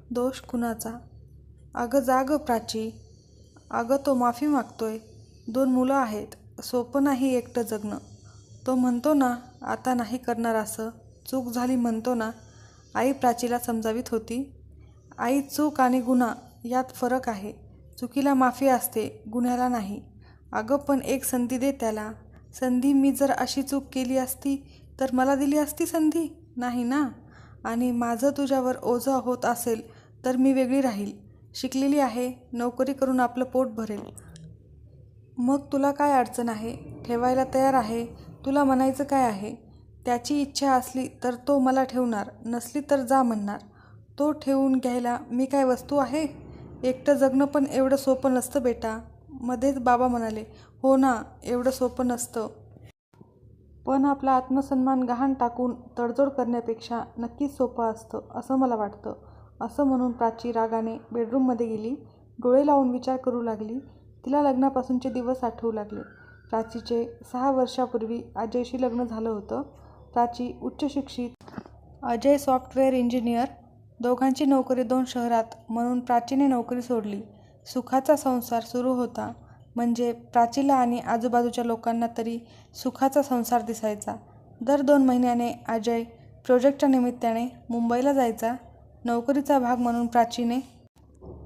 दोष कुणाचा? अगं जा गं प्राची. अगं तो माफी मागतोय. 2 मुलं आहेत. सोपं नाही एकटं जगणं. तो म्हणतो ना आता नाही करणार असं. चूक झाली म्हणतो ना. आई प्राचीला समजावीत होती. आई चूक आणि गुन्हा यात फरक आहे. चुकीला माफी असते, गुन्ह्याला नाही. अगं पण एक संधी दे त्याला. संधी मी जर अशी चूक केली असती तर मला दिली असती संधी? नाही ना. आणि माझं तुझ्यावर ओझं होत असेल तर मी वेगळी राहील. शिकलेली आहे, नोकरी करून आपलं पोट भरेल. मग तुला काय अडचण आहे? ठेवायला तयार आहे. तुला म्हणायचं काय आहे? त्याची इच्छा असली तर तो मला ठेवणार, नसली तर जा म्हणणार. तो ठेवून घ्यायला मी काय वस्तू आहे? एकटं जगणं पण एवढं सोपं नसतं बेटा. मध्येच बाबा म्हणाले. हो ना, एवढं सोपं नसतं. पण आपला आत्मसन्मान गहाण टाकून तडजोड करण्यापेक्षा नक्कीच सोपं असतं असं मला वाटतं. असं म्हणून प्राची रागाने बेडरूममध्ये गेली. डोळे लावून विचार करू लागली. तिला लग्नापासूनचे दिवस आठवू लागले. प्राचीचे 6 वर्षापूर्वी अजयशी लग्न झालं होतं. प्राची उच्च शिक्षित, अजय सॉफ्टवेअर इंजिनियर. दोघांची नोकरी 2 शहरात म्हणून प्राचीने नोकरी सोडली. सुखाचा संसार सुरू होता. म्हणजे प्राचीला आणि आजूबाजूच्या लोकांना तरी सुखाचा संसार दिसायचा. दर 2 महिन्याने अजय प्रोजेक्टच्या निमित्ताने मुंबईला जायचा. नोकरीचा भाग म्हणून प्राचीने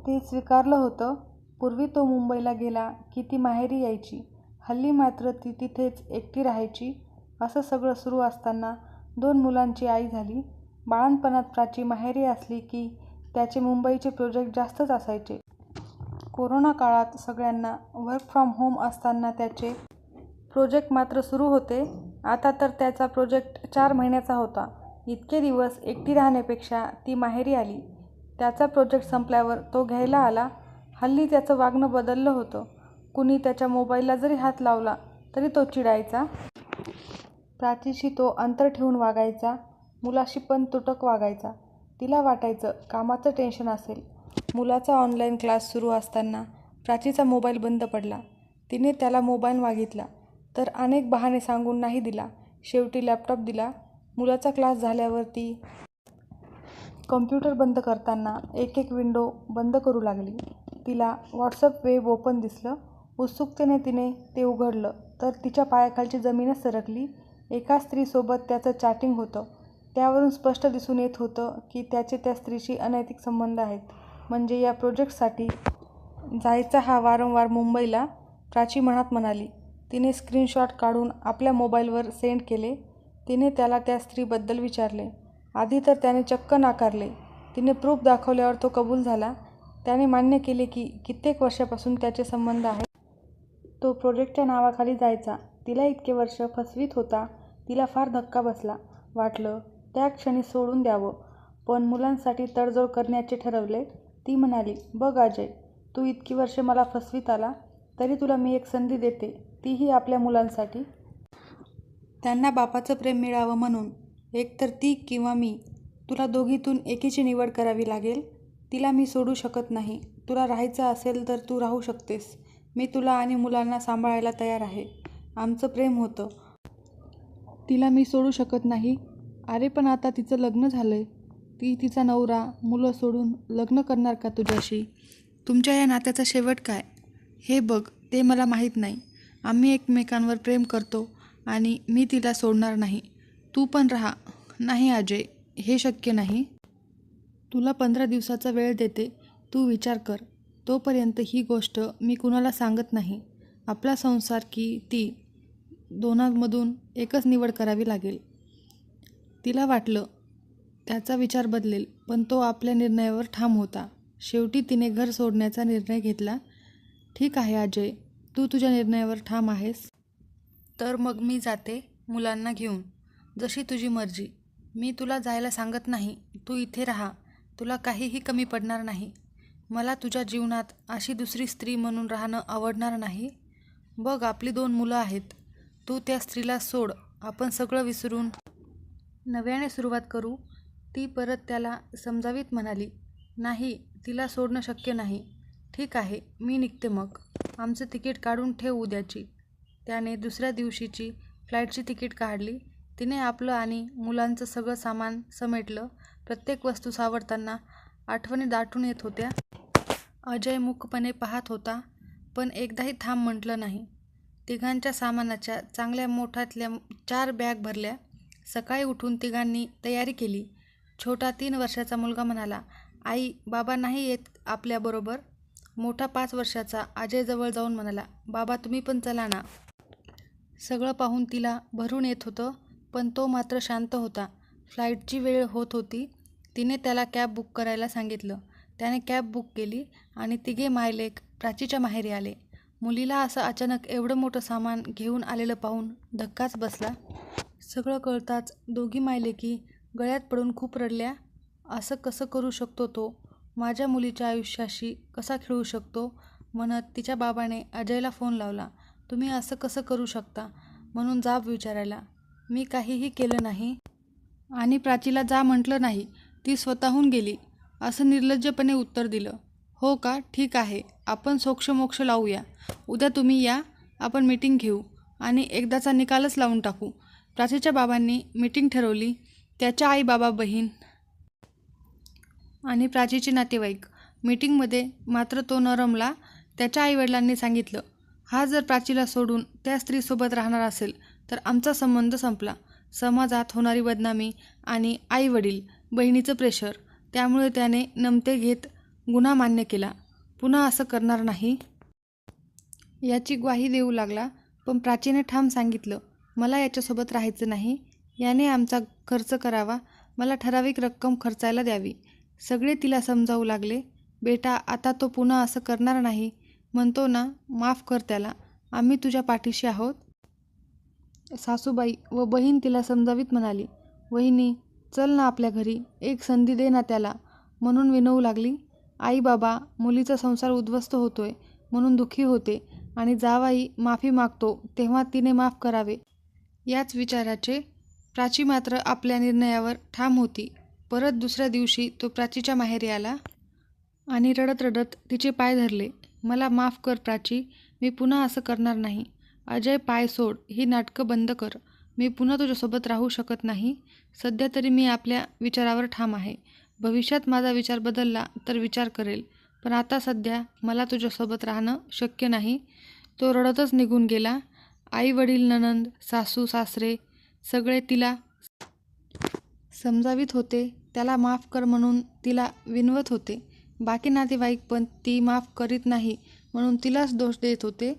ते स्वीकारलं होतं. पूर्वी तो मुंबईला गेला की ती माहेरी यायची. हल्ली मात्र ती तिथेच एकटी राहायची. असं सगळं सुरू असताना 2 मुलांची आई झाली. बाळंतपणात प्राची माहेरी असली की त्याचे मुंबईचे प्रोजेक्ट जास्तच असायचे. कोरोना काळात सगळ्यांना वर्क फ्रॉम होम असताना त्याचे प्रोजेक्ट मात्र सुरू होते. आता तर त्याचा प्रोजेक्ट 4 महिन्याचा होता. इतके दिवस एकटी राहण्यापेक्षा ती माहेरी आली. त्याचा प्रोजेक्ट संपल्यावर तो घ्यायला आला. हल्ली त्याचं वागणं बदललं होतं. कुणी त्याच्या मोबाईलला जरी हात लावला तरी तो चिडायचा. प्राचीशी तो अंतर ठेवून वागायचा. मुलाशी पण तुटक वागायचा. तिला वाटायचं कामाचं टेन्शन असेल. मुलाचा ऑनलाईन क्लास सुरू असताना प्राचीचा मोबाईल बंद पडला. तिने त्याला मोबाईल मागितला तर अनेक बहाणे सांगून नाही दिला. शेवटी लॅपटॉप दिला. मुलाचा क्लास झाल्यावर ती कॉम्प्युटर बंद करताना एक विंडो बंद करू लागली. तिला व्हॉट्सअप वेब ओपन दिसलं. उत्सुकतेने तिने ते उघडलं तर तिच्या पायाखालची जमीनच सरकली. एका स्त्रीसोबत त्याचं चॅटिंग होतं. त्यावरून स्पष्ट दिसून येत होतं की त्याचे त्या स्त्रीशी अनैतिक संबंध आहेत. म्हणजे या प्रोजेक्टसाठी जायचा हा वारंवार मुंबईला, प्राची मनात म्हणाली. तिने स्क्रीनशॉट काढून आपल्या मोबाईलवर सेंड केले. तिने त्याला त्या स्त्रीबद्दल विचारले. आधी तर त्याने चक्क नाकारले. तिने प्रूफ दाखवल्यावर तो कबूल झाला. त्याने मान्य केले की कित्येक वर्षापासून त्याचे संबंध आहेत. तो प्रोजेक्टच्या नावाखाली जायचा. तिला इतके वर्ष फसवीत होता. तिला फार धक्का बसला. वाटलं त्या क्षणी सोडून द्यावं. पण मुलांसाठी तडजोड करण्याचे ठरवले. ती म्हणाली, बघ अजय, तू इतकी वर्षे मला फसवीत आला तरी तुला मी एक संधी देते, तीही आपल्या मुलांसाठी. त्यांना बापाचं प्रेम मिळावं म्हणून. एकतर ती किंवा मी. तुला दोघीतून एकीची निवड करावी लागेल. तिला मी सोडू शकत नाही. तुला राहायचं असेल तर तू राहू शकतेस. मी तुला आणि मुलांना सांभाळायला तयार आहे. आमचं प्रेम होतं. तिला मी सोडू शकत नाही. अरे पण आता तिचं लग्न झालंय. ती तिचा नवरा, मुलं सोडून लग्न करणार का तुझ्याशी? तुमच्या या नात्याचा शेवट काय? हे बघ, ते मला माहीत नाही. आम्ही एकमेकांवर प्रेम करतो आणि मी तिला सोडणार नाही. तू पण राहा. नाही अजय, हे शक्य नाही. तुला 15 दिवसाचा वेळ देते. तू विचार कर. तोपर्यंत ही गोष्ट मी कुणाला सांगत नाही. आपला संसार की ती, दोनांमधून एकच निवड करावी लागेल. तिला वाटलं त्याचा विचार बदलेल, पण तो आपल्या निर्णयावर ठाम होता. शेवटी तिने घर सोडण्याचा निर्णय घेतला. ठीक आहे अजय, तू तुझ्या निर्णयावर ठाम आहेस तर मग मी जाते मुलांना घेऊन. जशी तुझी मर्जी. मी तुला जायला सांगत नाही. तू इथे राहा. तुला काहीही कमी पडणार नाही. मला तुझ्या जीवनात अशी दुसरी स्त्री म्हणून राहणं आवडणार नाही. बघ, आपली 2 मुलं आहेत. तू त्या स्त्रीला सोड. आपण सगळं विसरून नव्याने सुरुवात करू. ती परत त्याला समजावीत म्हणाली. नाही, तिला सोडणं शक्य नाही. ठीक आहे, मी निघते मग. आमचं तिकीट काढून ठेव उद्याची. त्याने दुसऱ्या दिवशीची फ्लाईटची तिकीट काढली. तिने आपलं आणि मुलांचं सगळं सामान समेटलं. प्रत्येक वस्तू सावरताना आठवणी दाटून येत होत्या. अजय मूकपणे पाहत होता, पण एकदाही थांब म्हटलं नाही. तिघांच्या सामानाच्या चांगल्या मोठातल्या 4 बॅग भरल्या. सकाळी उठून तिघांनी तयारी केली. छोटा 3 वर्षाचा मुलगा म्हणाला, आई, बाबा नाही येत आपल्याबरोबर? मोठा 5 वर्षाचा अजय जवळ जाऊन म्हणाला, बाबा तुम्ही पण चला ना. सगळं पाहून तिला भरून येत होतं, पण तो मात्र शांत होता. फ्लाईटची वेळ होत होती. तिने त्याला कॅब बुक करायला सांगितलं. त्याने कॅब बुक केली आणि तिघे मायलेक प्राचीच्या माहेरी आले. मुलीला असं अचानक एवढं मोठं सामान घेऊन आलेलं पाहून धक्काच बसला. सगळं कळताच दोघी मायलेकी गळ्यात पडून खूप रडल्या. असं कसं करू शकतो तो? माझ्या मुलीच्या आयुष्याशी कसा खेळू शकतो? म्हणत तिच्या बाबाने अजयला फोन लावला. तुम्ही असं कसं करू शकता म्हणून जाब विचारायला. मी काहीही केलं नाही आणि प्राचीला जा म्हटलं नाही. ती स्वतःहून गेली, असं निर्लज्जपणे उत्तर दिलं. हो का, ठीक आहे, आपण सोक्षमोक्ष लावूया. उद्या तुम्ही या, आपण मीटिंग घेऊ आणि एकदाचा निकालच लावून टाकू. प्राचीच्या बाबांनी मीटिंग ठरवली. त्याच्या आई, बाबा, बहीण आणि प्राचीचे नातेवाईक. मीटिंगमध्ये मात्र तो न रमला. त्याच्या आईवडिलांनी सांगितलं, हा जर प्राचीला सोडून त्या स्त्रीसोबत राहणार असेल तर आमचा संबंध संपला. समाजात होणारी बदनामी आणि आई-वडील, बहिणीचं प्रेशर, त्यामुळे त्याने नमते घेत गुन्हा मान्य केला. पुन्हा असं करणार नाही याची ग्वाही देऊ लागला. पण प्राचीने ठाम सांगितलं, मला याच्यासोबत राहायचं नाही. याने आमचा खर्च करावा, मला ठराविक रक्कम खर्चायला द्यावी. सगळे तिला समजावू लागले. बेटा, आता तो पुन्हा असं करणार नाही म्हणतो ना, माफ कर त्याला, आम्ही तुझ्या पाठीशी आहोत. सासूबाई व बहीण तिला समजावीत म्हणाली, वहिनी चल ना आपल्या घरी, एक संधी दे ना त्याला, म्हणून विनवू लागली. आई बाबा मुलीचा संसार उद्ध्वस्त होतोय म्हणून दुःखी होते आणि जावाई माफी मागतो तेव्हा तिने माफ करावे याच विचाराचे. प्राची मात्र आपल्या निर्णयावर ठाम होती. परत दुसऱ्या दिवशी तो प्राचीच्या माहेरी आला आणि रडत रडत तिचे पाय धरले. मला माफ कर प्राची, मी पुन्हा असं करणार नाही. अजय, पाय सोड, ही नाटकं बंद कर. मी पुन्हा तुझ्यासोबत राहू शकत नाही. सध्या तरी मी आपल्या विचारावर ठाम आहे. भविष्यात माझा विचार बदलला तर विचार करेल, पण आता सध्या मला तुझ्यासोबत राहणं शक्य नाही. तो रडतच निघून गेला. आई वडील, नणंद, सासू सासरे सगळे तिला समजावीत होते, त्याला माफ कर म्हणून तिला विनवत होते. बाकी नातेवाईक पण ती माफ करीत नाही म्हणून तिलाच दोष देत होते.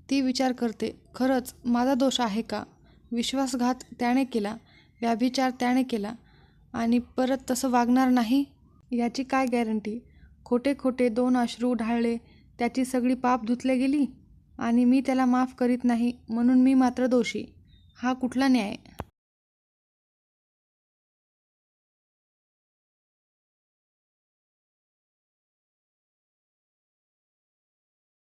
ती विचार करते, खरंच माझा दोष आहे का? विश्वासघात त्याने केला, व्यभिचार त्याने केला आणि परत तसं वागणार नाही याची काय गॅरंटी? खोटे खोटे 2 अश्रू ढाळले, त्याची सगळी पाप धुतले गेली आणि मी त्याला माफ करीत नाही म्हणून मी मात्र दोषी. हा कुठला न्याय?